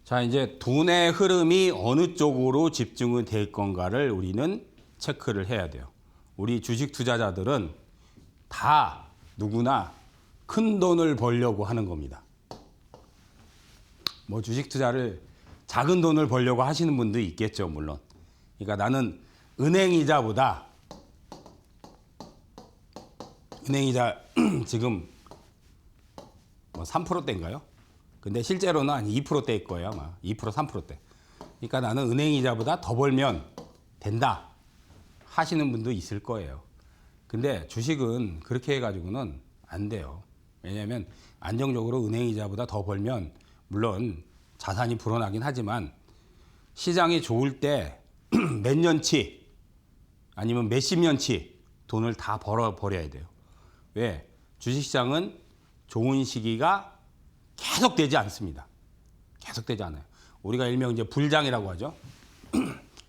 자, 이제 돈의 흐름이 어느 쪽으로 집중이 될 건가를 우리는 체크를 해야 돼요. 우리 주식 투자자들은 다 누구나 큰 돈을 벌려고 하는 겁니다. 뭐 주식 투자를 작은 돈을 벌려고 하시는 분도 있겠죠, 물론. 그러니까 나는 은행이자보다 은행이자 지금 뭐 3%대인가요? 근데 실제로는 한 2%대일 거예요, 아마. 2%, 3%대. 그러니까 나는 은행이자보다 더 벌면 된다 하시는 분도 있을 거예요. 근데 주식은 그렇게 해가지고는 안 돼요. 왜냐하면 안정적으로 은행이자보다 더 벌면 물론 자산이 불어나긴 하지만 시장이 좋을 때 몇 년치 아니면 몇십 년치 돈을 다 버려야 돼요. 왜? 주식시장은 좋은 시기가 계속되지 않습니다. 계속되지 않아요. 우리가 일명 이제 불장이라고 하죠.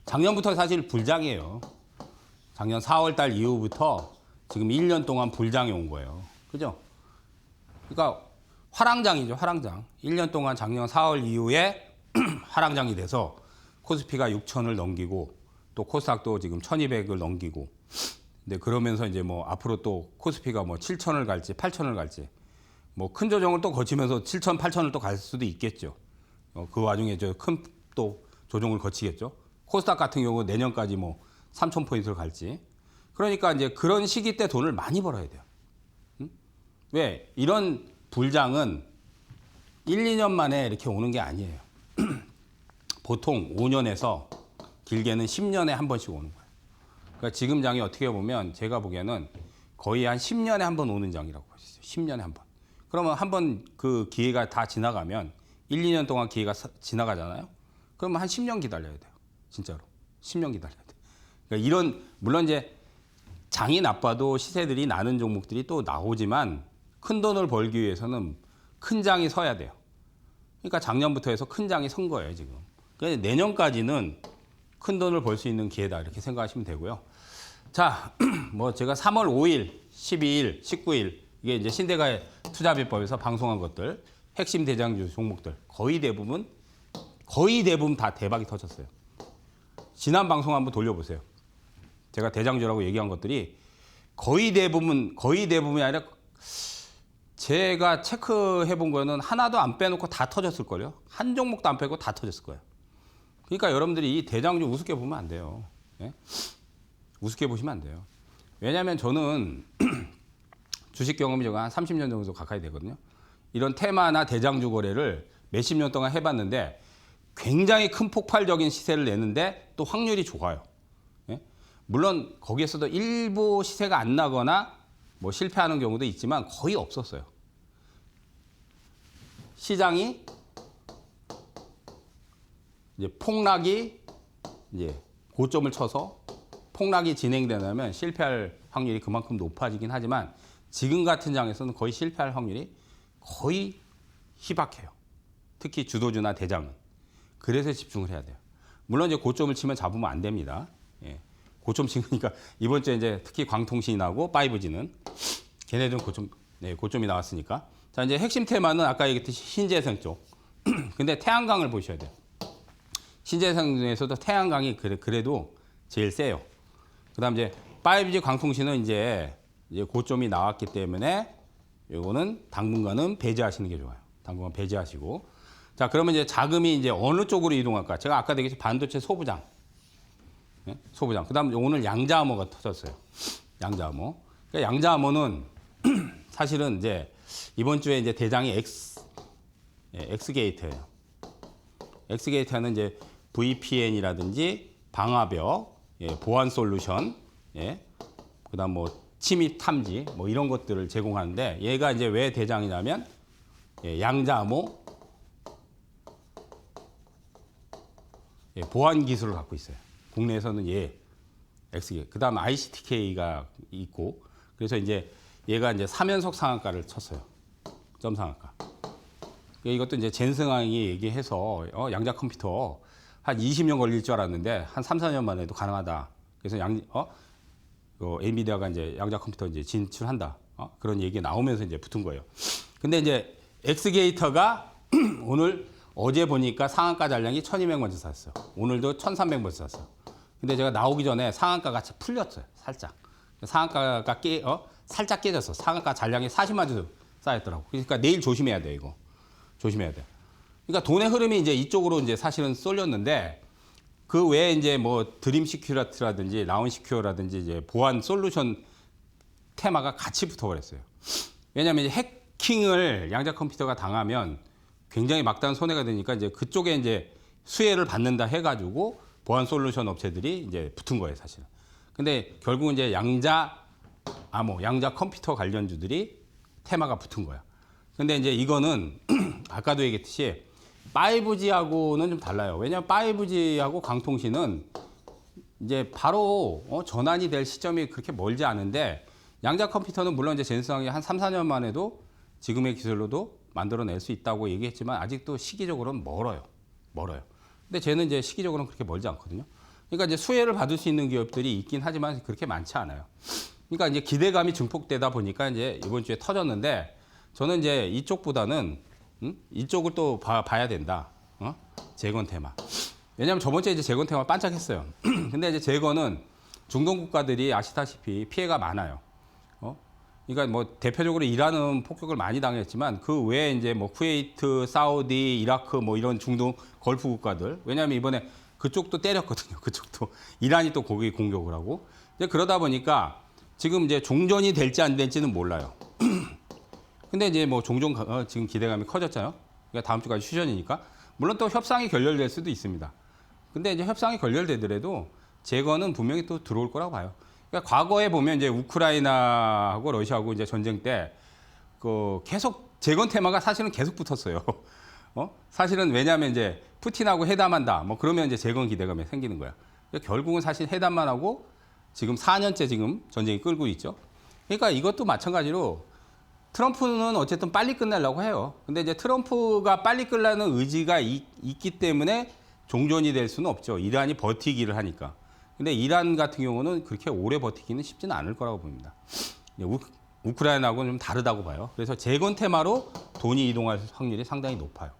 작년부터 사실 불장이에요. 작년 4월 달 이후부터 지금 1년 동안 불장이 온 거예요. 그죠? 그러니까 화랑장이죠, 화랑장. 1년 동안 작년 4월 이후에 화랑장이 돼서 코스피가 6천을 넘기고 또 코스닥도 지금 1200을 넘기고 근데 그러면서 이제 뭐 앞으로 또 코스피가 뭐 7천을 갈지 8천을 갈지 뭐 큰 조정을 또 거치면서 7천, 8천을 또 갈 수도 있겠죠. 그 와중에 저 큰 또 조정을 거치겠죠. 코스닥 같은 경우 내년까지 뭐 3천 포인트를 갈지. 그러니까 이제 그런 시기 때 돈을 많이 벌어야 돼요. 왜? 이런 불장은 1, 2년 만에 이렇게 오는 게 아니에요. 보통 5년에서 길게는 10년에 한 번씩 오는 거예요. 그러니까 지금 장이 어떻게 보면 제가 보기에는 거의 한 10년에 한 번 오는 장이라고 볼 수 있어요. 10년에 한 번. 그러면 한 번 그 기회가 다 지나가면 1, 2년 동안 기회가 지나가잖아요. 그러면 한 10년 기다려야 돼요. 진짜로. 10년 기다려야 돼요. 그러니까 이런 물론 이제 장이 나빠도 시세들이 나는 종목들이 또 나오지만 큰 돈을 벌기 위해서는 큰 장이 서야 돼요. 그러니까 작년부터 해서 큰 장이 선 거예요, 지금. 그러니까 내년까지는 큰 돈을 벌 수 있는 기회다 이렇게 생각하시면 되고요. 자, 뭐 제가 3월 5일, 12일, 19일 이게 이제 신대가의 투자비법에서 방송한 것들 핵심 대장주 종목들 거의 대부분 다 대박이 터졌어요. 지난 방송 한번 돌려보세요. 제가 대장주라고 얘기한 것들이 거의 대부분이 아니라 제가 체크해 본 거는 하나도 안 빼놓고 다 터졌을걸요. 한 종목도 안 빼고 다 터졌을 거예요. 그러니까 여러분들이 이 대장주 우습게 보면 안 돼요. 예? 우습게 보시면 안 돼요. 왜냐하면 저는 주식 경험이 제가 한 30년 정도 가까이 되거든요. 이런 테마나 대장주 거래를 몇십 년 동안 해봤는데 굉장히 큰 폭발적인 시세를 내는데 또 확률이 좋아요. 예? 물론 거기에서도 일부 시세가 안 나거나 뭐 실패하는 경우도 있지만 거의 없었어요. 시장이 이제 폭락이 이제 고점을 쳐서 폭락이 진행되려면 실패할 확률이 그만큼 높아지긴 하지만 지금 같은 장에서는 거의 실패할 확률이 거의 희박해요. 특히 주도주나 대장은. 그래서 집중을 해야 돼요. 물론 이제 고점을 치면 잡으면 안 됩니다. 예. 고점 치니까 이번 주에 이제 특히 광통신이 나오고 5G는 걔네들은 고점이 나왔으니까. 자, 이제 핵심 테마는 아까 얘기했듯이 신재생 쪽. 근데 태양광을 보셔야 돼요. 신재생 중에서도 태양광이 그래도 제일 세요. 그 다음 이제 5G 광통신은 이제 고점이 나왔기 때문에 요거는 당분간은 배제하시는 게 좋아요. 당분간 배제하시고. 자, 그러면 이제 자금이 이제 어느 쪽으로 이동할까? 제가 아까 얘기했듯이 반도체 소부장. 네? 소부장. 그 다음 오늘 양자암호가 터졌어요. 양자암호. 그러니까 양자암호는 사실은 이제 이번 주에 이제 대장이 엑스게이트예요. 엑스게이트는 이제 VPN이라든지 방화벽, 보안 솔루션, 그다음 뭐 침입 탐지, 뭐 이런 것들을 제공하는데 얘가 이제 왜 대장이냐면 양자암호 보안 기술을 갖고 있어요. 국내에서는 엑스게이트. 그다음 ICTK가 있고 그래서 이제 얘가 이제 3연속 상한가를 쳤어요. 점 상한가. 이것도 이제 젠승왕이 얘기해서 양자 컴퓨터 한 20년 걸릴 줄 알았는데 한 3, 4년 만에도 가능하다. 그래서 엔비디아가 이제 양자 컴퓨터 이제 진출한다. 그런 얘기 나오면서 이제 붙은 거예요. 근데 이제 엑스게이터가 오늘 어제 보니까 상한가 잔량이 1200번째 샀어요. 오늘도 1300번째 샀어요. 근데 제가 나오기 전에 상한가가 풀렸어요. 살짝. 상한가가 살짝 깨졌어. 상한가 잔량이 40만 주 쌓였더라고. 그러니까 내일 조심해야 돼, 이거. 조심해야 돼. 그러니까 돈의 흐름이 이제 이쪽으로 이제 사실은 쏠렸는데 그 외에 이제 뭐 드림 시큐리티라든지 라운 시큐어라든지 이제 보안 솔루션 테마가 같이 붙어버렸어요. 왜냐하면 이제 해킹을 양자 컴퓨터가 당하면 굉장히 막다른 손해가 되니까 이제 그쪽에 이제 수혜를 받는다 해가지고 보안 솔루션 업체들이 이제 붙은 거예요, 사실은. 근데 결국은 이제 양자 컴퓨터 관련주들이 테마가 붙은 거야. 근데 이제 이거는 아까도 얘기했듯이 5G하고는 좀 달라요. 왜냐하면 5G하고 강통신은 이제 바로 전환이 될 시점이 그렇게 멀지 않은데 양자 컴퓨터는 물론 이제 젠슨왕이 한 3, 4년만 해도 지금의 기술로도 만들어낼 수 있다고 얘기했지만 아직도 시기적으로는 멀어요. 근데 쟤는 이제 시기적으로는 그렇게 멀지 않거든요. 그러니까 이제 수혜를 받을 수 있는 기업들이 있긴 하지만 그렇게 많지 않아요. 그러니까 이제 기대감이 증폭되다 보니까 이제 이번 주에 터졌는데 저는 이제 이쪽보다는 이쪽을 또 봐야 된다. 재건 테마. 왜냐하면 저번 주에 이제 재건 테마 반짝했어요. 근데 이제 재건은 중동 국가들이 아시다시피 피해가 많아요. 그러니까 뭐 대표적으로 이란은 폭격을 많이 당했지만 그 외에 이제 뭐 쿠웨이트, 사우디, 이라크 뭐 이런 중동 걸프 국가들. 왜냐하면 이번에 그쪽도 때렸거든요. 그쪽도 이란이 또 거기 공격을 하고. 이제 그러다 보니까 지금 이제 종전이 될지 안 될지는 몰라요. 근데 이제 뭐 종종 지금 기대감이 커졌잖아요. 그러니까 다음 주까지 휴전이니까. 물론 또 협상이 결렬될 수도 있습니다. 근데 이제 협상이 결렬되더라도 재건은 분명히 또 들어올 거라고 봐요. 그러니까 과거에 보면 이제 우크라이나하고 러시아하고 이제 전쟁 때 그 계속 재건 테마가 사실은 계속 붙었어요. 사실은 왜냐하면 이제 푸틴하고 회담한다. 뭐 그러면 이제 재건 기대감이 생기는 거야. 그러니까 결국은 사실 회담만 하고 지금 4년째 지금 전쟁이 끌고 있죠. 그러니까 이것도 마찬가지로 트럼프는 어쨌든 빨리 끝내려고 해요. 근데 이제 트럼프가 빨리 끝내는 의지가 있기 때문에 종전이 될 수는 없죠. 이란이 버티기를 하니까. 근데 이란 같은 경우는 그렇게 오래 버티기는 쉽지는 않을 거라고 봅니다. 우크라이나하고는 좀 다르다고 봐요. 그래서 재건 테마로 돈이 이동할 확률이 상당히 높아요.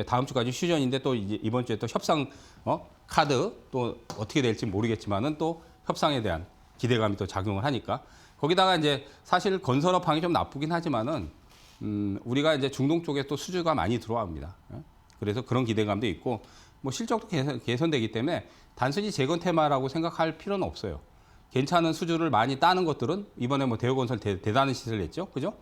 다음 주까지 휴전인데 또 이제 이번 주에 또 협상 카드 또 어떻게 될지 모르겠지만은 또 협상에 대한 기대감이 또 작용을 하니까 거기다가 이제 사실 건설업황이 좀 나쁘긴 하지만은 우리가 이제 중동 쪽에 또 수주가 많이 들어옵니다. 그래서 그런 기대감도 있고 뭐 실적도 개선되기 때문에 단순히 재건 테마라고 생각할 필요는 없어요. 괜찮은 수주를 많이 따는 것들은 이번에 뭐 대우건설 대단한 시세를 냈죠, 그죠?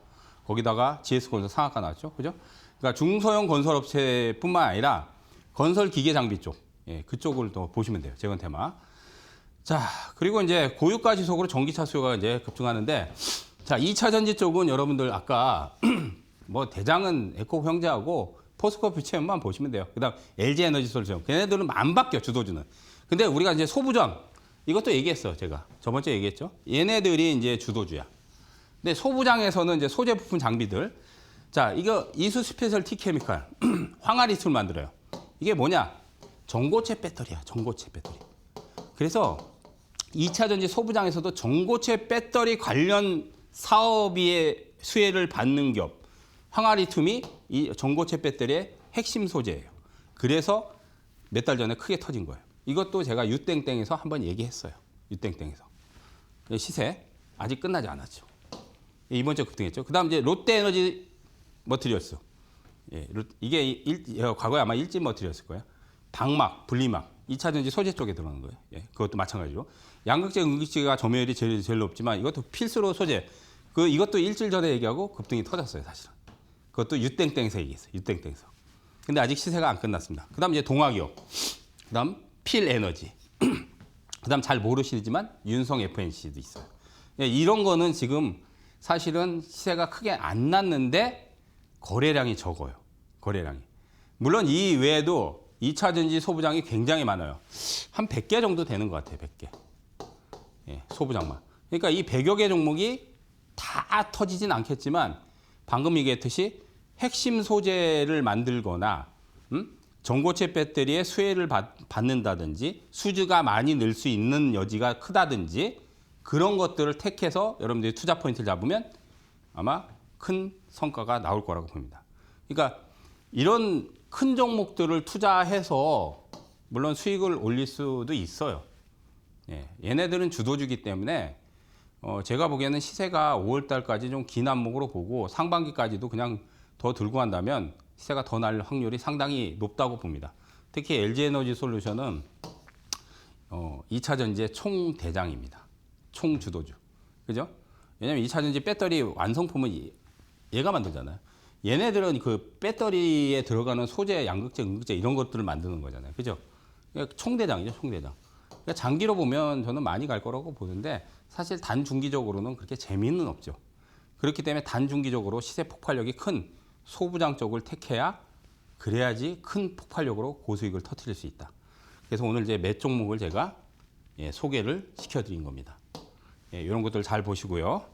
거기다가 GS건설 상한가 나왔죠, 그죠? 그러니까 중소형 건설업체뿐만 아니라 건설 기계 장비 쪽, 그쪽을 또 보시면 돼요, 재건 테마. 자, 그리고 이제 고유가 지속으로 전기차 수요가 이제 급증하는데, 자, 2차 전지 쪽은 여러분들 아까 뭐 대장은 에코 형제하고 포스코 퓨처엠만 보시면 돼요. 그다음 LG 에너지 솔루션, 걔네들은 안 바뀌어 주도주는. 근데 우리가 이제 소부장 이것도 얘기했어요, 제가 저번 주에 얘기했죠. 얘네들이 이제 주도주야. 근데 소부장에서는 이제 소재 부품 장비들, 자, 이거 이수 스페셜티 케미칼 황화리 툴 만들어요. 이게 뭐냐? 전고체 배터리야, 전고체 배터리. 그래서 2차 전지 소부장에서도 전고체 배터리 관련 사업의 수혜를 받는 기업 황화리튬이 이 전고체 배터리의 핵심 소재예요. 그래서 몇 달 전에 크게 터진 거예요. 이것도 제가 유땡땡에서 한번 얘기했어요. 유땡땡에서. 시세 아직 끝나지 않았죠. 이번 주에 급등했죠. 그다음 이제 롯데에너지 머티리얼스. 이게 과거에 아마 일진 머티리얼스일 거예요. 방막, 분리막, 2차 전지 소재 쪽에 들어가는 거예요. 그것도 마찬가지로. 양극재, 음극재가 점유율이 제일 높지만 이것도 필수로 소재. 이것도 일주일 전에 얘기하고 급등이 터졌어요, 사실은. 그것도 유땡땡에서 얘기했어요. 유땡땡에서. 근데 아직 시세가 안 끝났습니다. 그다음 이제 동학이요. 그다음 필에너지. 그다음 잘 모르시지만 윤성 FNC도 있어요. 이런 거는 지금 사실은 시세가 크게 안 났는데 거래량이 적어요. 거래량이. 물론 이 외에도 2차 전지 소부장이 굉장히 많아요. 한 100개 정도 되는 것 같아요. 100개. 소부장만. 그러니까 이 100여 개 종목이 다 터지진 않겠지만 방금 얘기했듯이 핵심 소재를 만들거나 전고체 배터리의 수혜를 받는다든지 수주가 많이 늘 수 있는 여지가 크다든지 그런 것들을 택해서 여러분들이 투자 포인트를 잡으면 아마 큰 성과가 나올 거라고 봅니다. 그러니까 이런 큰 종목들을 투자해서 물론 수익을 올릴 수도 있어요. 예, 얘네들은 주도주기 때문에 제가 보기에는 시세가 5월 달까지 좀 긴 안목으로 보고 상반기까지도 그냥 더 들고 간다면 시세가 더 날 확률이 상당히 높다고 봅니다. 특히 LG에너지 솔루션은 2차 전지의 총대장입니다. 총주도주. 그죠? 왜냐면 2차 전지 배터리 완성품은 얘가 만들잖아요. 얘네들은 그 배터리에 들어가는 소재, 양극재, 음극재 이런 것들을 만드는 거잖아요. 그죠? 그러니까 총대장이죠, 총대장. 그러니까 장기로 보면 저는 많이 갈 거라고 보는데 사실 단중기적으로는 그렇게 재미는 없죠. 그렇기 때문에 단중기적으로 시세 폭발력이 큰 소부장 쪽을 택해야 그래야지 큰 폭발력으로 고수익을 터뜨릴 수 있다. 그래서 오늘 이제 몇 종목을 제가 소개를 시켜드린 겁니다. 이런 것들 잘 보시고요.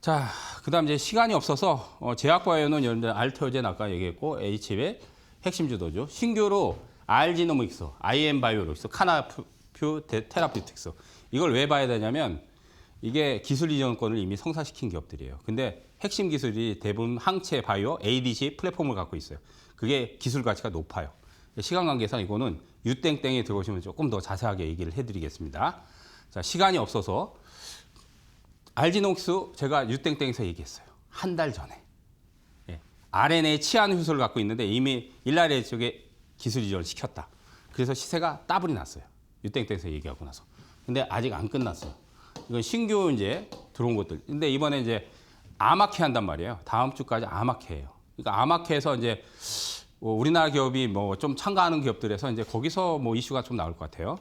자, 그다음 이제 시간이 없어서 제약바이오는 여러분들 알테오젠 아까 얘기했고 H의 핵심 주도죠. 신규로 알지노믹스, IM바이오록스, 카나퓨 테라피틱스 이걸 왜 봐야 되냐면 이게 기술 이전권을 이미 성사시킨 기업들이에요. 근데 핵심 기술이 대부분 항체 바이오, ADC 플랫폼을 갖고 있어요. 그게 기술 가치가 높아요. 시간 관계상 이거는 유땡땡에 들어오시면 조금 더 자세하게 얘기를 해드리겠습니다. 자, 시간이 없어서 알지노믹스 제가 유땡땡에서 얘기했어요. 한 달 전에. RNA 치안 효소를 갖고 있는데 이미 일라레 쪽에 기술 이전을 시켰다. 그래서 시세가 따블이 났어요. 유땡땡에서 얘기하고 나서. 근데 아직 안 끝났어요. 이건 신규 이제 들어온 것들. 근데 이번에 이제 아마케 한단 말이에요. 다음 주까지 아마케예요. 그러니까 아마케에서 이제 우리나라 기업이 뭐 좀 참가하는 기업들에서 이제 거기서 뭐 이슈가 좀 나올 것 같아요.